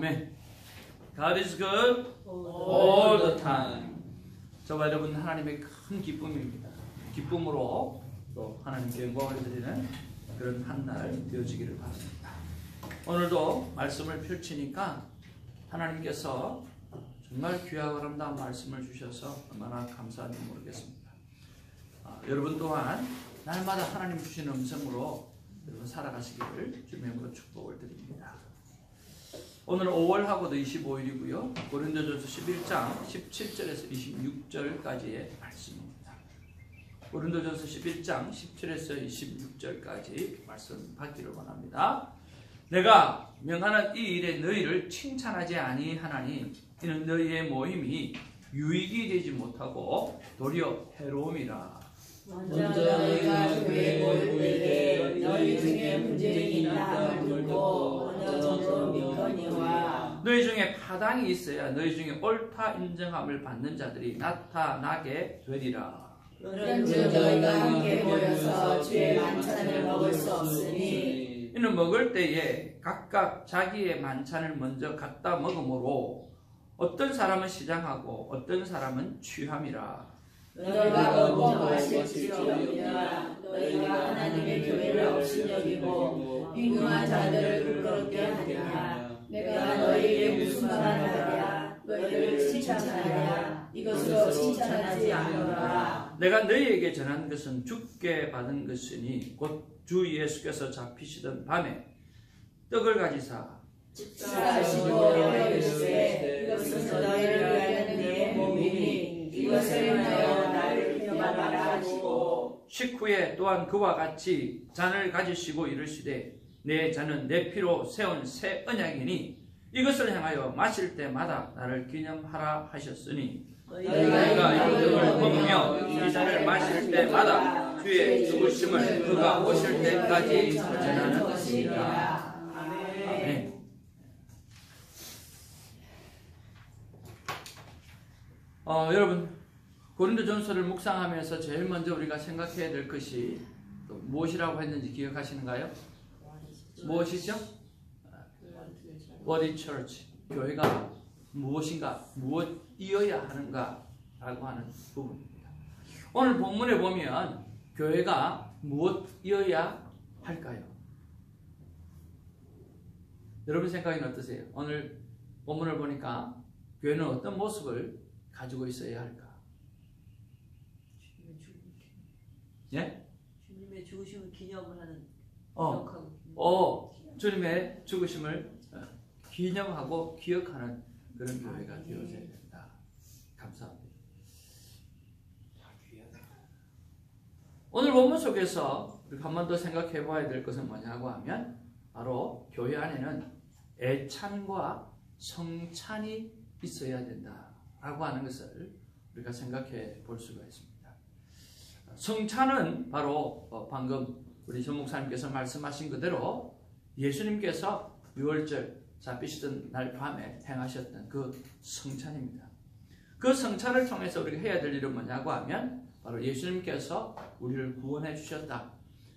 아멘. God is good all the time. 저와 여러분 하나님의 큰 기쁨입니다. 기쁨으로 또 하나님께 영광을 드리는 그런 한 날 되어지기를 바랍니다. 오늘도 말씀을 펼치니까 하나님께서 정말 귀하고 아름다운 말씀을 주셔서 얼마나 감사한지 모르겠습니다. 여러분 또한 날마다 하나님 주시는 음성으로 여러분 살아가시기를 주님의 이름으로 축복을 드립니다. 오늘은 5월하고도 25일이고요. 고린도전서 11장 17절에서 26절까지의 말씀입니다. 고린도전서 11장 17에서 26절까지 말씀 받기를 원합니다. 내가 명하는 이 일에 너희를 칭찬하지 아니하나니 이는 너희의 모임이 유익이 되지 못하고 도리어 해로움이라. 먼저 너희가 교회에 모일 때에 너희 중에 분쟁이 있다 물고 어느 정도 믿거니와 너희 중에 파당이 있어야 너희 중에 옳다 인정함을 받는 자들이 나타나게 되리라. 그런즉 너희가 함께 모여서 주의 만찬을 먹을 수 없으니 이는 먹을 때에 각각 자기의 만찬을 먼저 갖다 먹으므로 어떤 사람은 시장하고 어떤 사람은 취함이라. 너희가 먹고 마실지어다 너희가 하나님의 교회를 업신여기고 빈궁한 자들을 부끄럽게 하느냐. 내가 너희에게 무슨 말을 하랴. 너희를 칭찬하랴. 이것으로 칭찬하지 않노라. 내가 너희에게 전한 것은 주께 받은 것이니 곧 주 예수께서 잡히시던 밤에 떡을 가지사 식사하시고 여기시되 이것은 너희를 위하여 내 몸이니 이것을 인하여 나를 기념하라 하시고 식후에 또한 그와 같이 잔을 가지시고 이르시되 내 잔은 내 피로 세운 새 언약이니 이것을 향하여 마실 때마다 나를 기념하라 하셨으니 너희가 이 떡을 먹으며 이 잔을 마실 때마다 주의 죽으심을 그가 오실 때까지 전하는 것이니라. 아멘. 여러분 고린도전서를 묵상하면서 제일 먼저 우리가 생각해야 될 것이 또 무엇이라고 했는지 기억하시는가요? 무엇이죠? What is church? 교회가 무엇인가, 무엇이어야 하는가 라고 하는 부분입니다. 오늘 본문에 보면 교회가 무엇이어야 할까요? 여러분 생각은 어떠세요? 오늘 본문을 보니까 교회는 어떤 모습을 가지고 있어야 할까? 예? 주님의 죽으심을 기념을 하는 주님의 죽으심을 기념하고 기억하는 그런 교회가 되어져야 된다. 감사합니다. 오늘 본문 속에서 우리가 한 번 더 생각해 봐야 될 것은 뭐냐고 하면 바로 교회 안에는 애찬과 성찬이 있어야 된다라고 하는 것을 우리가 생각해 볼 수가 있습니다. 성찬은 바로 방금 우리 전 목사님께서 말씀하신 그대로 예수님께서 유월절 잡히시던 날 밤에 행하셨던 그 성찬입니다. 그 성찬을 통해서 우리가 해야 될 일은 뭐냐고 하면 바로 예수님께서 우리를 구원해 주셨다.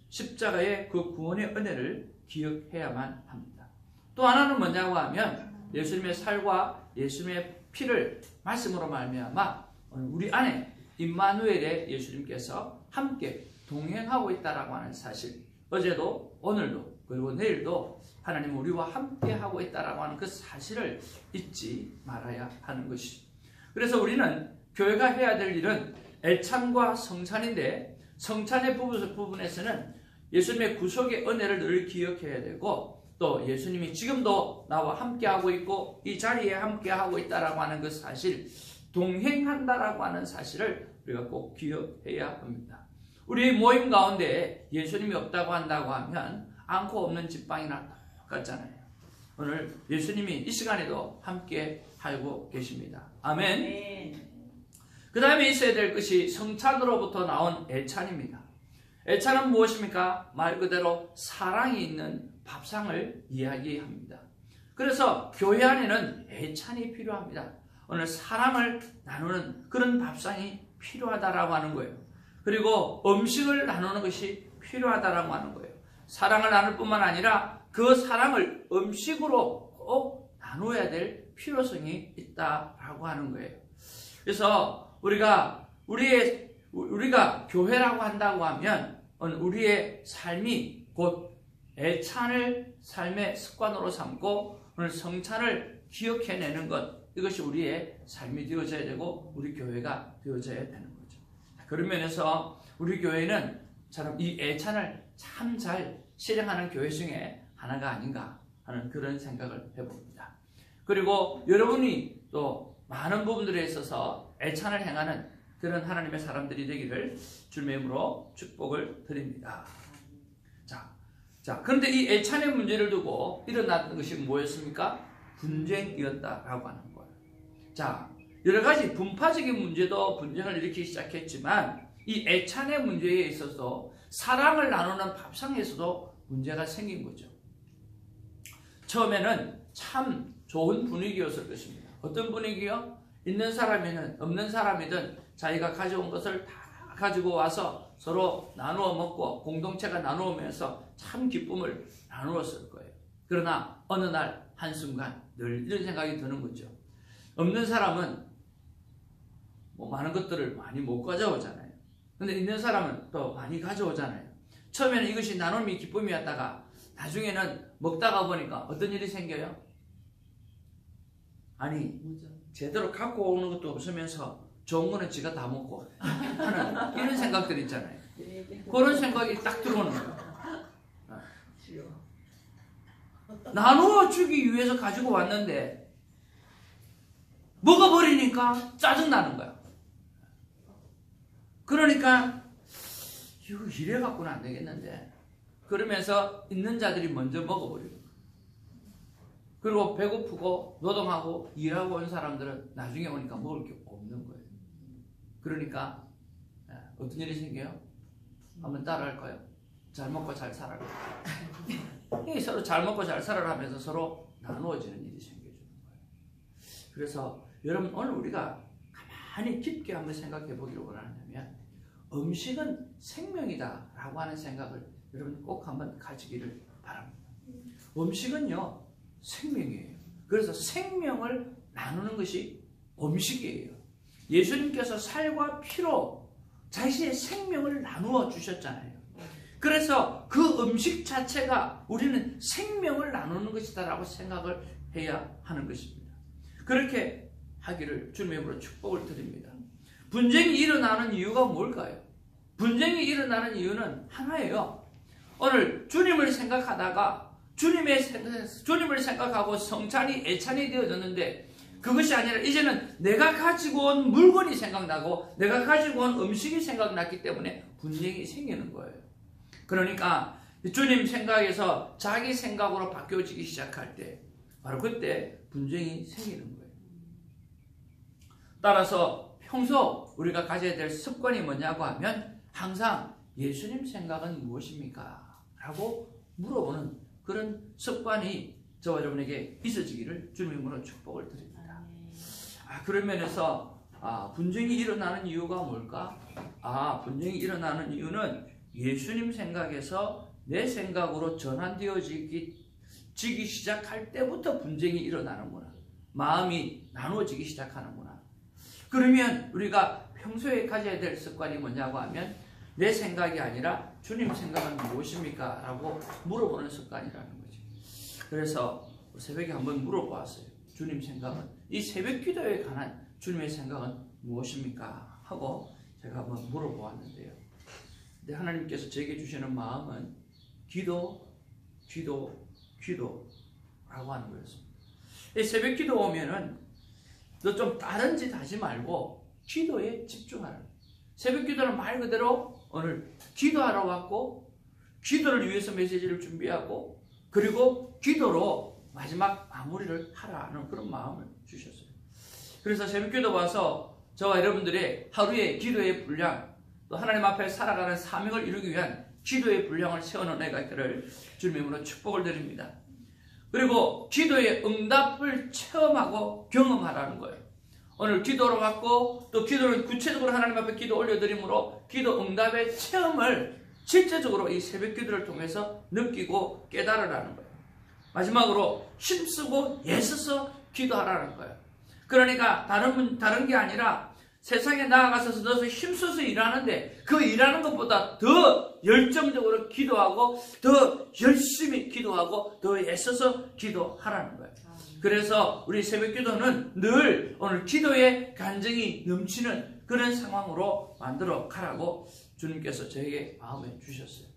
십자가의 그 구원의 은혜를 기억해야만 합니다. 또 하나는 뭐냐고 하면 예수님의 살과 예수님의 피를 말씀으로 말미암아 우리 안에 임마누엘의 예수님께서 함께 동행하고 있다라고 하는 사실, 어제도 오늘도 그리고 내일도 하나님 우리와 함께 하고 있다라고 하는 그 사실을 잊지 말아야 하는 것이죠. 그래서 우리는 교회가 해야 될 일은 애찬과 성찬인데, 성찬의 부분에서는 예수님의 구속의 은혜를 늘 기억해야 되고, 또 예수님이 지금도 나와 함께 하고 있고 이 자리에 함께 하고 있다라고 하는 그 사실, 동행한다라고 하는 사실을 우리가 꼭 기억해야 합니다. 우리 모임 가운데 예수님이 없다고 한다고 하면 않고 없는 집방이나 똑같잖아요. 오늘 예수님이 이 시간에도 함께 하고 계십니다. 아멘. 그 다음에 있어야 될 것이 성찬으로부터 나온 애찬입니다. 애찬은 무엇입니까? 말 그대로 사랑이 있는 밥상을 이야기합니다. 그래서 교회 안에는 애찬이 필요합니다. 오늘 사랑을 나누는 그런 밥상이 필요하다라고 하는 거예요. 그리고 음식을 나누는 것이 필요하다라고 하는 거예요. 사랑을 나눌 뿐만 아니라 그 사랑을 음식으로 꼭 나누어야 될 필요성이 있다라고 하는 거예요. 그래서 우리가 교회라고 한다고 하면 우리의 삶이 곧 애찬을 삶의 습관으로 삼고 오늘 성찬을 기억해내는 것, 이것이 우리의 삶이 되어져야 되고 우리 교회가 되어져야 되는 거죠. 그런 면에서 우리 교회는 이 애찬을 참 잘 실행하는 교회 중에 하나가 아닌가 하는 그런 생각을 해봅니다. 그리고 여러분이 또 많은 부분들에 있어서 애찬을 행하는 그런 하나님의 사람들이 되기를 주님의 이름으로 축복을 드립니다. 자, 그런데 이 애찬의 문제를 두고 일어났던 것이 뭐였습니까? 분쟁이었다라고 하는 거예요. 자, 여러 가지 분파적인 문제도 분쟁을 일으키기 시작했지만 이 애찬의 문제에 있어서 사랑을 나누는 밥상에서도 문제가 생긴 거죠. 처음에는 참 좋은 분위기였을 것입니다. 어떤 분위기요? 있는 사람이든 없는 사람이든 자기가 가져온 것을 다 가지고 와서 서로 나누어 먹고 공동체가 나누면서 참 기쁨을 나누었을 거예요. 그러나 어느 날 한순간 늘 이런 생각이 드는 거죠. 없는 사람은 많은 것들을 많이 못 가져오잖아요. 근데 있는 사람은 또 많이 가져오잖아요. 처음에는 이것이 나눔이 기쁨이었다가 나중에는 먹다가 보니까 어떤 일이 생겨요? 아니, 제대로 갖고 오는 것도 없으면서 좋은 거는 지가 다 먹고 하는 이런 생각들 있잖아요. 그런 생각이 딱 들어오는 거예요. 나누어 주기 위해서 가지고 왔는데 먹어버리니까 짜증나는 거야. 그러니까 이거 이래 갖고는 안 되겠는데 그러면서 있는 자들이 먼저 먹어버리고, 그리고 배고프고 노동하고 일하고 온 사람들은 나중에 오니까 먹을 게 없는 거예요. 그러니까 어떤 일이 생겨요? 한번 따라할까요? 잘 먹고 잘 살아라. 서로 잘 먹고 잘 살아라 하면서 서로 나누어지는 일이 생겨주는 거예요. 그래서 여러분, 오늘 우리가 가만히 깊게 한번 생각해 보기를 원하냐면 음식은 생명이다 라고 하는 생각을 여러분 꼭 한번 가지기를 바랍니다. 음식은요 생명이에요. 그래서 생명을 나누는 것이 음식이에요. 예수님께서 살과 피로 자신의 생명을 나누어 주셨잖아요. 그래서 그 음식 자체가 우리는 생명을 나누는 것이다 라고 생각을 해야 하는 것입니다. 그렇게 하기를 주님의 이름으로 축복을 드립니다. 분쟁이 일어나는 이유가 뭘까요? 분쟁이 일어나는 이유는 하나예요. 오늘 주님을 생각하다가 주님을 생각하고 성찬이 애찬이 되어졌는데 그것이 아니라 이제는 내가 가지고 온 물건이 생각나고 내가 가지고 온 음식이 생각났기 때문에 분쟁이 생기는 거예요. 그러니까 주님 생각에서 자기 생각으로 바뀌어지기 시작할 때 바로 그때 분쟁이 생기는 거예요. 따라서 평소 우리가 가져야 될 습관이 뭐냐고 하면 항상 예수님 생각은 무엇입니까? 라고 물어보는 그런 습관이 저와 여러분에게 있어지기를 주님의 이름으로 축복을 드립니다. 그런 면에서 분쟁이 일어나는 이유가 뭘까? 분쟁이 일어나는 이유는 예수님 생각에서 내 생각으로 전환되어지기 시작할 때부터 분쟁이 일어나는구나. 마음이 나누어지기 시작하는구나. 그러면 우리가 평소에 가져야 될 습관이 뭐냐고 하면 내 생각이 아니라 주님 생각은 무엇입니까? 라고 물어보는 습관이라는 거죠. 그래서 새벽에 한번 물어보았어요. 주님 생각은, 이 새벽 기도에 관한 주님의 생각은 무엇입니까? 하고 제가 한번 물어보았는데요. 근데 하나님께서 제게 주시는 마음은 기도라고 하는 거였습니다. 이 새벽 기도 오면은 너 좀 다른 짓 하지 말고 기도에 집중하라. 새벽 기도는 말 그대로 오늘 기도하러 왔고 기도를 위해서 메시지를 준비하고 그리고 기도로 마지막 마무리를 하라는 그런 마음을 주셨어요. 그래서 새벽 기도 와서 저와 여러분들의 하루의 기도의 분량, 또 하나님 앞에 살아가는 사명을 이루기 위한 기도의 분량을 세워놓은 애가 있기를 주님의 이름으로 축복을 드립니다. 그리고 기도의 응답을 체험하고 경험하라는 거예요. 오늘 기도로 왔고 또 기도를 구체적으로 하나님 앞에 기도 올려드림으로 기도 응답의 체험을 실제적으로 이 새벽 기도를 통해서 느끼고 깨달으라는 거예요. 마지막으로 힘쓰고 애써서 기도하라는 거예요. 그러니까 다른 게 아니라 세상에 나아가서 너서 힘써서 일하는데 그 일하는 것보다 더 열정적으로 기도하고 더 열심히 기도하고 더 애써서 기도하라는 거예요. 그래서 우리 새벽 기도는 늘 오늘 기도의 간증이 넘치는 그런 상황으로 만들어 가라고 주님께서 저에게 마음에 주셨어요.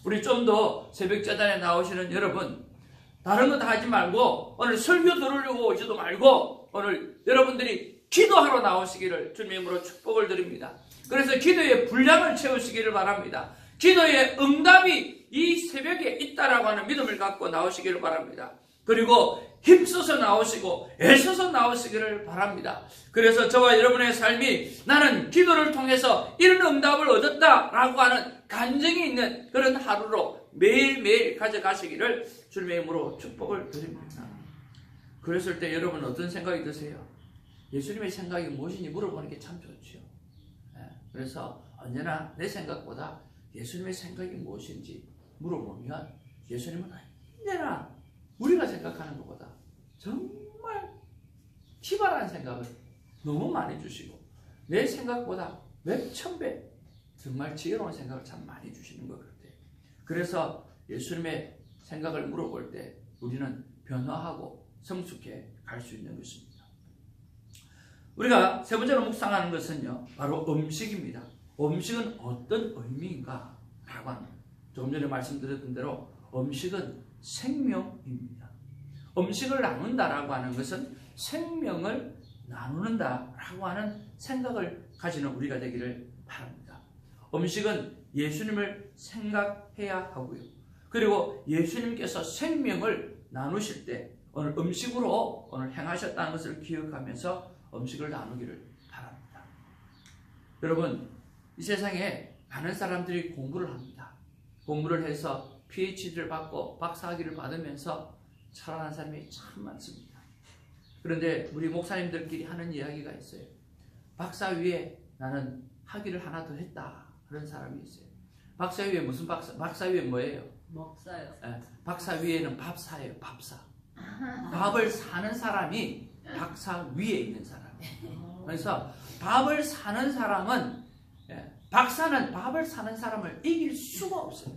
우리 좀 더 새벽 제단에 나오시는 여러분, 다른 거 다 하지 말고 오늘 설교 들으려고 오지도 말고 오늘 여러분들이 기도하러 나오시기를 주님의 이름으로 축복을 드립니다. 그래서 기도의 분량을 채우시기를 바랍니다. 기도의 응답이 이 새벽에 있다라고 하는 믿음을 갖고 나오시기를 바랍니다. 그리고 힘써서 나오시고 애써서 나오시기를 바랍니다. 그래서 저와 여러분의 삶이 나는 기도를 통해서 이런 응답을 얻었다라고 하는 간증이 있는 그런 하루로 매일매일 가져가시기를 주님의 이름으로 축복을 드립니다. 그랬을 때 여러분 어떤 생각이 드세요? 예수님의 생각이 무엇인지 물어보는 게 참 좋죠. 그래서 언제나 내 생각보다 예수님의 생각이 무엇인지 물어보면 예수님은 언제나 우리가 생각하는 것보다 정말 기발한 생각을 너무 많이 주시고 내 생각보다 몇천 배 정말 지혜로운 생각을 참 많이 주시는 것 같아요. 그래서 예수님의 생각을 물어볼 때 우리는 변화하고 성숙해 갈 수 있는 것입니다. 우리가 세 번째로 묵상하는 것은요, 바로 음식입니다. 음식은 어떤 의미인가? 라고 하는, 조금 전에 말씀드렸던 대로 음식은 생명입니다. 음식을 나눈다라고 하는 것은 생명을 나누는다라고 하는 생각을 가지는 우리가 되기를 바랍니다. 음식은 예수님을 생각해야 하고요. 그리고 예수님께서 생명을 나누실 때 오늘 음식으로 오늘 행하셨다는 것을 기억하면서 음식을 나누기를 바랍니다. 여러분, 이 세상에 많은 사람들이 공부를 합니다. 공부를 해서 PhD를 받고 박사학위를 받으면서 살아난 사람이 참 많습니다. 그런데 우리 목사님들끼리 하는 이야기가 있어요. 박사 위에 나는 학위를 하나 더 했다. 그런 사람이 있어요. 박사 위에 무슨 박사? 박사 위에 뭐예요? 먹사요. 박사 위에는 밥사예요. 밥사. 밥을 사는 사람이 박사 위에 있는 사람. 그래서 밥을 사는 사람은, 박사는 밥을 사는 사람을 이길 수가 없어요.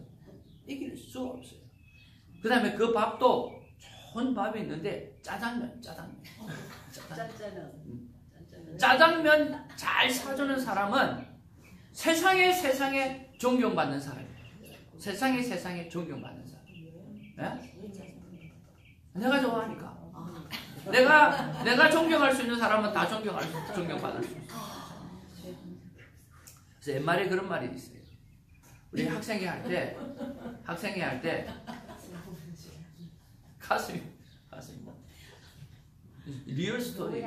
이길 수가 없어요. 그 다음에 그 밥도 좋은 밥이 있는데 짜장면. 짜장면 잘 사주는 사람은 세상에 존경받는 사람이에요. 세상에 존경받는 사람. 내가 좋아하니까. 내가 존경할 수 있는 사람은 다 존경받을 수 있어요. 그래서 옛말에 그런 말이 있어요. 우리 학생회 할 때 가슴이 리얼 스토리.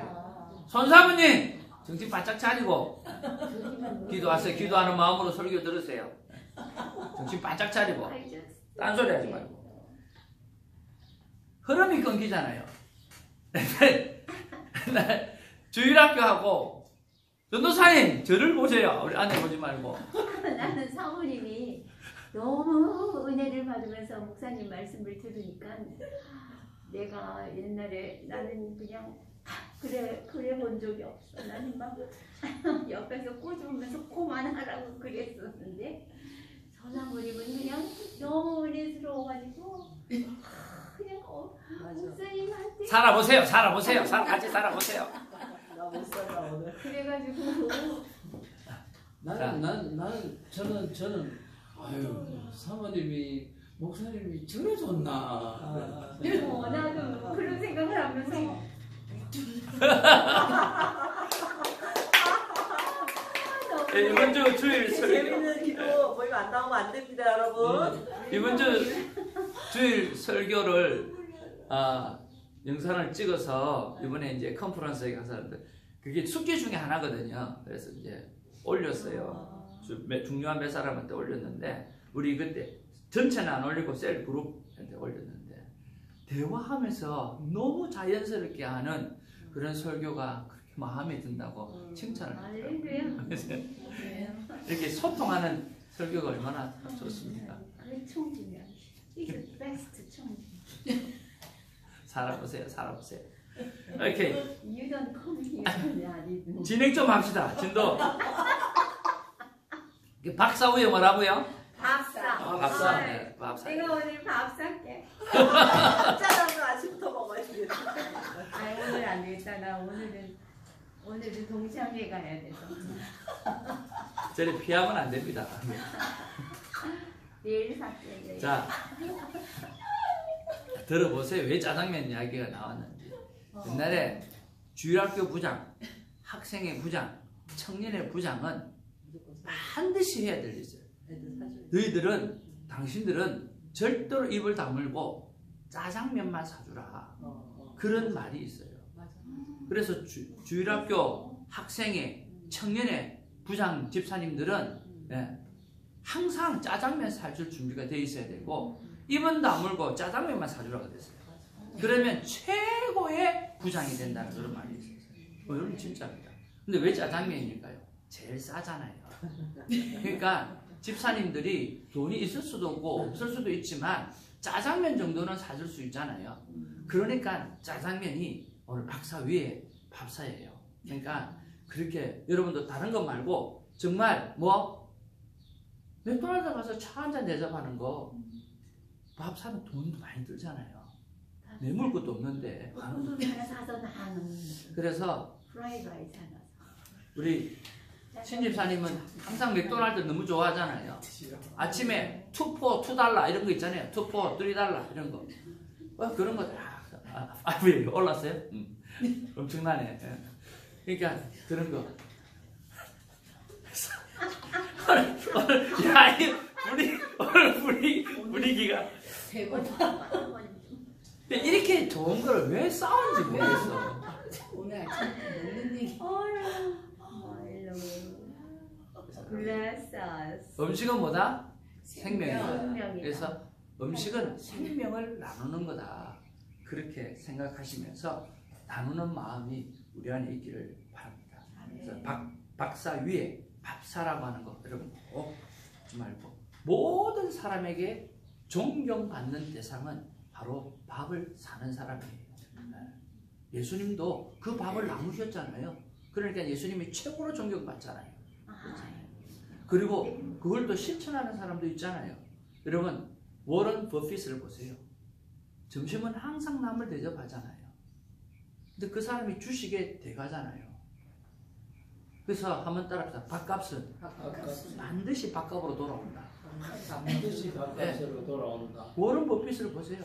손사부님 정신 바짝 차리고 기도하세요. 기도하는 마음으로 설교 들으세요. 정신 바짝 차리고 딴소리 하지 말고. 흐름이 끊기잖아요. 주일학교하고 전도사님 저를 보세요. 우리 아내 보지 말고. 나는 사모님이 너무 은혜를 받으면서 목사님 말씀을 들으니까 내가 옛날에 나는 그냥 그래 본 적이 없어. 나는 막 옆에서 꼬집으면서 그만하라고 그랬었는데 전사모님은 그냥 너무 은혜스러워가지고 그냥 목사님한테 살아보세요. 같이 살아보세요. 나 못 살아 오늘. 그래가지고 저는 아유 사모님이 목사님이 저래 좋나. 나도 그런 생각을 하면서 이번 주 주일 설교. 재밌는 기도 뭐 이거 안 나오면 안 됩니다, 여러분. 이번 주 주일 설교를 영상을 찍어서 이번에 이제 컨퍼런스에 가서 그게 숙제 중에 하나거든요. 그래서 이제 올렸어요. 중요한 몇 사람한테 올렸는데 우리 그때 전체는 안 올리고 셀 그룹한테 올렸는데 대화하면서 너무 자연스럽게 하는 그런 설교가 그렇게 마음에 든다고 칭찬을 했더라고요. 이렇게 소통하는 설교가 얼마나 좋습니까? 총지면 이게 베스트 총지. 살아보세요. 살아보세요. 이렇게 You don't come here. I didn't. 진행 좀 합시다. 진도. 박사 후에 뭐라고요? 밥사. 밥사. 네, 밥사. 내가 오늘 밥 살게. 짜장면 아침부터 먹어야지. 아 오늘 안 되겠다. 나 오늘은 동창회 가야 돼서. 저리 피하면 안 됩니다. 내일 살게. 자, 들어보세요. 왜 짜장면 이야기가 나왔는지. 옛날에 주일학교 부장, 학생의 부장, 청년의 부장은 반드시 해야 될 일 있어요. 당신들은 절대로 입을 다물고 짜장면만 사주라. 그런 말이 있어요. 그래서 주일학교 학생의 청년의 부장 집사님들은 항상 짜장면 사줄 준비가 돼 있어야 되고 입은 다물고 짜장면만 사주라고 그랬어요. 그러면 최고의 부장이 된다는 그런 말이 있어요. 이건 진짜입니다. 근데 왜 짜장면일까요? 제일 싸잖아요. 그러니까 집사님들이 돈이 있을 수도 없고 없을 수도 있지만 짜장면 정도는 사줄 수 있잖아요. 그러니까 짜장면이 오늘 박사 위에 밥사예요. 그러니까 그렇게 여러분도 다른 것 말고 정말 맥도날드 가서 차 한잔 대접하는 거 밥 사면 돈도 많이 들잖아요. 내물 것도 없는데. 콘돔 하나 사서 나는. 그래서 프라이드 라이스 하나. 우리 신집사님은 항상 맥도날드 너무 좋아하잖아요. 아침에 투포 $2 이런 거 있잖아요. 투포 $3 이런 거. 그런 거 왜 올랐어요? 엄청나네. 그러니까 그런 거. 야, 오늘 분위기가 이렇게 좋은 걸 왜 싸운지 모르겠어. 오늘 아침 먹는 얘기. 음식은 뭐다? 생명이다. 생명이다. 그래서 음식은 생명을 나누는 거다. 그렇게 생각하시면서 나누는 마음이 우리 안에 있기를 바랍니다. 그래서 박사 위에 밥사라고 하는 거 여러분 꼭 잊지 말고 모든 사람에게 존경받는 대상은 바로 밥을 사는 사람이에요. 예수님도 그 밥을 나누셨잖아요. 그러니까 예수님이 최고로 존경받잖아요. 그리고 그걸 또 실천하는 사람도 있잖아요. 여러분 워런 버핏을 보세요. 점심은 항상 남을 대접하잖아요. 근데 그 사람이 주식에 대가잖아요. 그래서 한번 따라합시다. 밥값은 반드시 밥값으로 돌아온다. 반드시 밥값으로 돌아온다. 워런 버핏을 보세요.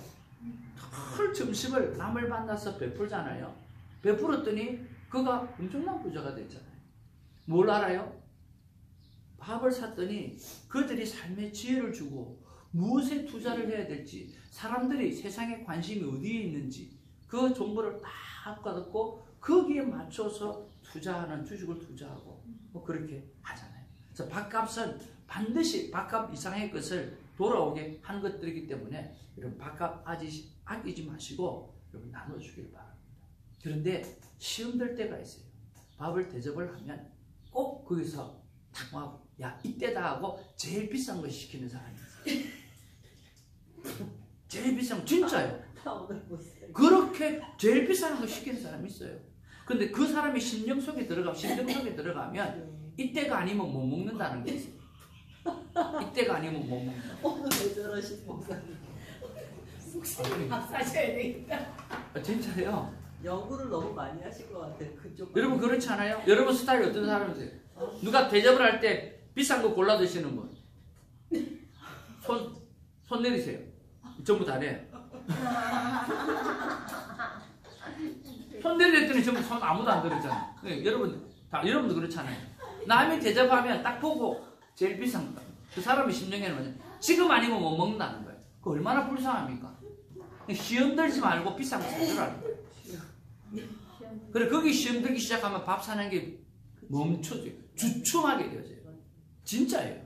늘 점심을 남을 만나서 베풀잖아요. 베풀었더니 그가 엄청난 부자가 됐잖아요. 뭘 알아요? 밥을 샀더니 그들이 삶의 지혜를 주고 무엇에 투자를 해야 될지 사람들이 세상에 관심이 어디에 있는지 그 정보를 다 받았고 거기에 맞춰서 투자하는 주식을 투자하고 그렇게 하잖아요. 그래서 밥값은 반드시 밥값 이상의 것을 돌아오게 하는 것들이기 때문에 여러분 밥값 아끼지 마시고 여러분 나눠주길 바랍니다. 그런데 시험될 때가 있어요. 밥을 대접을 하면 꼭 거기서 탁 야 이때다 하고 제일 비싼 거 시키는 사람이 있어요. 제일 비싼 거 진짜요. 그렇게 제일 비싼 거 시키는 사람이 있어요. 근데 그 사람이 심정 속에 들어가면 이때가 아니면 못 먹는다는 게 있어요. 이때가 아니면 못 먹는다. 오늘 왜 저러시는 목사님? 밥 사셔야 되겠다. 진짜요. 연구를 너무 많이 하실 것 같아. 그쪽. 여러분 그렇지 않아요? 여러분 스타일이 어떤 사람이세요? 누가 대접을 할 때 비싼 거 골라 드시는 분? 손 내리세요. 전부 다네. 손 내리랬더니 전부 손 아무도 안 들었잖아요. 여러분도 그렇잖아요. 남이 대접하면 딱 보고 제일 비싼 거. 그 사람의 심정에는 뭐냐? 지금 아니면 못 먹는다는 거예요. 그 얼마나 불쌍합니까? 시험 들지 말고 비싼 거 사주라는 거예요. 그래 거기 시험 들기 시작하면 밥 사는 게 멈춰져요. 주춤하게 되어져요. 진짜예요.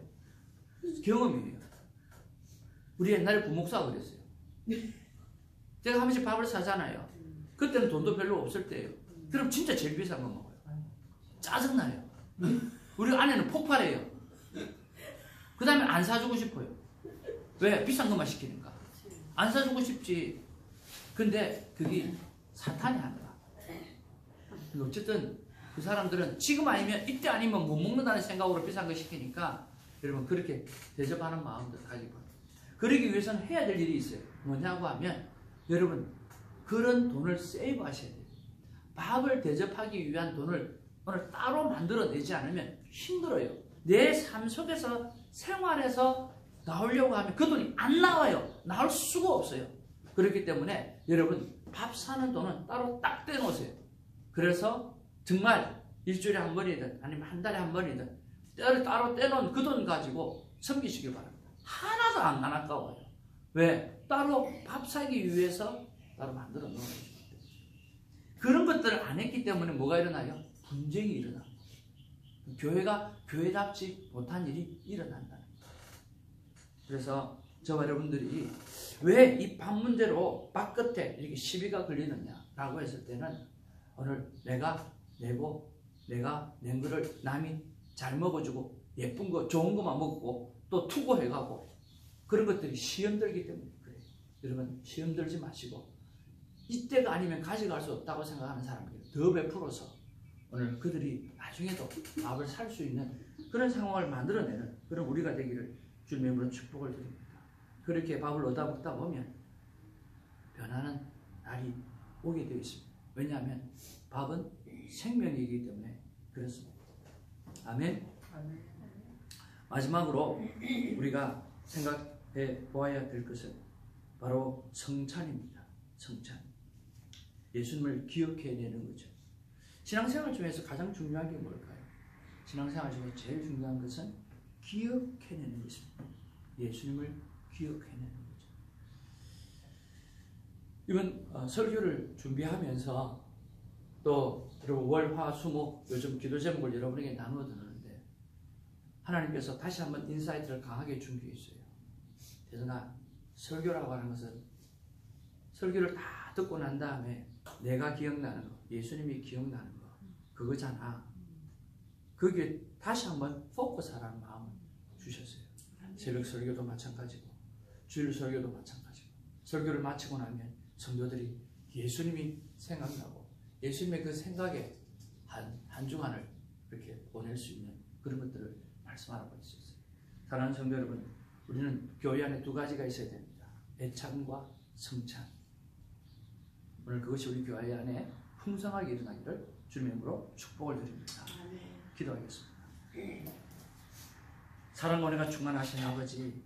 경험이에요. 우리 옛날에 부목사가 그랬어요. 제가 한 번씩 밥을 사잖아요. 그때는 돈도 별로 없을 때예요. 그럼 진짜 제일 비싼 거 먹어요. 짜증나요. 우리 아내는 폭발해요. 그 다음에 안 사주고 싶어요. 왜? 비싼 것만 시키니까. 안 사주고 싶지. 근데 그게 사탄이 하는 거야. 어쨌든 그 사람들은 지금 아니면 이때 아니면 못 먹는다는 생각으로 비싼 거 시키니까 여러분 그렇게 대접하는 마음도 가지고 그러기 위해서는 해야 될 일이 있어요. 뭐냐고 하면 여러분 그런 돈을 세이브 하셔야 돼요. 밥을 대접하기 위한 돈을 오늘 따로 만들어내지 않으면 힘들어요. 내 삶 속에서 생활에서 나오려고 하면 그 돈이 안 나와요. 나올 수가 없어요. 그렇기 때문에 여러분 밥 사는 돈은 따로 딱 떼놓으세요. 그래서 정말 일주일에 한 번이든 아니면 한 달에 한 번이든 따로 떼놓은 그 돈 가지고 섬기시기 바랍니다. 하나도 안 아까워요. 왜? 따로 밥 사기 위해서 따로 만들어 놓은 거죠. 그런 것들을 안 했기 때문에 뭐가 일어나요? 분쟁이 일어나요. 교회가 교회답지 못한 일이 일어난다는 거예요. 그래서 저와 여러분들이 왜 이 밥 문제로 밥 끝에 이렇게 시비가 걸리느냐라고 했을 때는 오늘 내가 내고 내가 낸 거를 남이 잘 먹어주고 예쁜 거 좋은 것만 먹고 또 투고해가고 그런 것들이 시험 들기 때문에 그래요. 여러분 시험 들지 마시고 이때가 아니면 가져갈 수 없다고 생각하는 사람들이 더 베풀어서 오늘 그들이 나중에도 밥을 살 수 있는 그런 상황을 만들어내는 그런 우리가 되기를 주님의 이름으로 축복을 드립니다. 그렇게 밥을 얻어 먹다 보면 변하는 날이 오게 되어 있습니다. 왜냐하면 밥은 생명이기 때문에 그렇습니다. 아멘. 마지막으로 우리가 생각해 보아야 될 것은 바로 성찬입니다. 성찬. 예수님을 기억해내는 거죠. 신앙생활 중에서 가장 중요한 게 뭘까요? 신앙생활 중에 제일 중요한 것은 기억해내는 것입니다. 예수님을 기억해내는 거죠. 이번 설교를 준비하면서 또 여러분 월, 화, 수, 목 요즘 기도 제목을 여러분에게 나누어 드리는데 하나님께서 다시 한번 인사이트를 강하게 준비해 있어요. 그래서 설교라고 하는 것은 설교를 다 듣고 난 다음에 내가 기억나는 거, 예수님이 기억나는 거 그거잖아. 그게 다시 한번 포커스하라는 마음을 주셨어요. 새벽 설교도 마찬가지고 주일 설교도 마찬가지고 설교를 마치고 나면 성도들이 예수님이 생각나고 예수님의 그 생각에 한 주간을 그렇게 보낼 수 있는 그런 것들을 말씀하라고 했었어요. 사랑하는 성도 여러분, 우리는 교회 안에 두 가지가 있어야 됩니다. 애찬과 성찬. 오늘 그것이 우리 교회 안에 풍성하게 일어나기를 주님의 이름으로 축복을 드립니다. 기도하겠습니다. 사랑과 은혜가 충만하신 아버지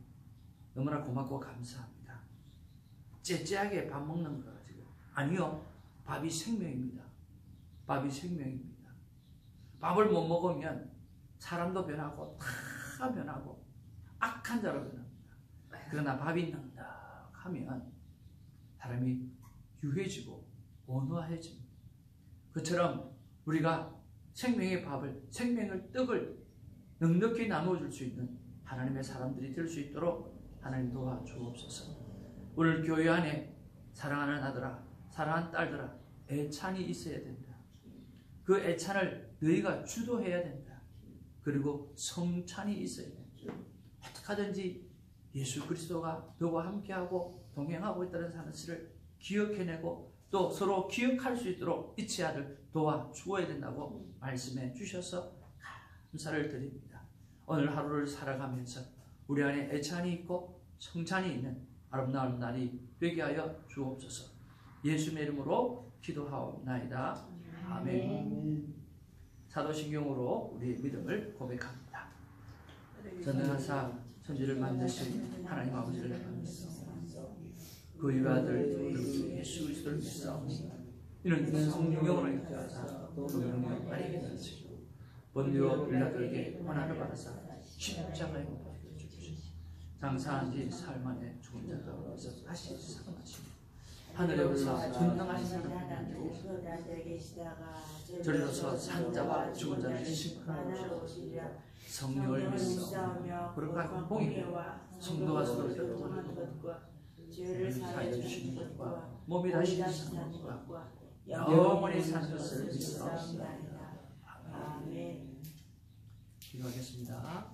너무나 고맙고 감사합니다. 째째하게 밥 먹는 거 가지고 아니요. 밥이 생명입니다. 밥이 생명입니다. 밥을 못 먹으면 사람도 변하고 다 변하고 악한 자로 변합니다. 그러나 밥이 넉넉하면 사람이 유해지고 온화해집니다. 그처럼 우리가 생명의 밥을, 생명의 떡을 넉넉히 나누어줄 수 있는 하나님의 사람들이 될 수 있도록 하나님 도와주옵소서. 오늘 교회 안에 사랑하는 아들아, 사랑하는 딸들아, 애찬이 있어야 된다. 그 애찬을 너희가 주도해야 된다. 그리고 성찬이 있어야 된다. 어떻게 하든지 예수 그리스도가 너와 함께하고 동행하고 있다는 사실을 기억해내고 또 서로 기억할 수 있도록 이 치아를 도와주어야 된다고 말씀해 주셔서 감사를 드립니다. 오늘 하루를 살아가면서 우리 안에 애찬이 있고 성찬이 있는 아름다운 날이 되게 하여 주옵소서. 예수의 이름으로 기도하옵나이다. 아멘. 사도신경으로 우리의 믿음을 고백합니다. 전능하사 천지를 만드신 하나님 아버지를 감사합니다. 그 유아들 예수 그리스도를 믿사옵니다. 이는 성령으로 인하여서 동명령 빠르게 다시고 본디오 빌라도에게 원한을 받아서 십자가에 못 박혀 주시고 장사한 지 사흘 만에 죽은 자 가운데서 다시 살아나시고 하늘에 오르사 전능하신 하나님 저리로서 산자와 죽은 자를 심판하시고 성령을 믿사오며 거룩한 공의와 성도와 서로 교통하는 것과 죄를 사하여 주시는 것과 몸이 다시 사는 것과 영원히 사는 것을 믿사옵나이다. 아멘. 기도하겠습니다.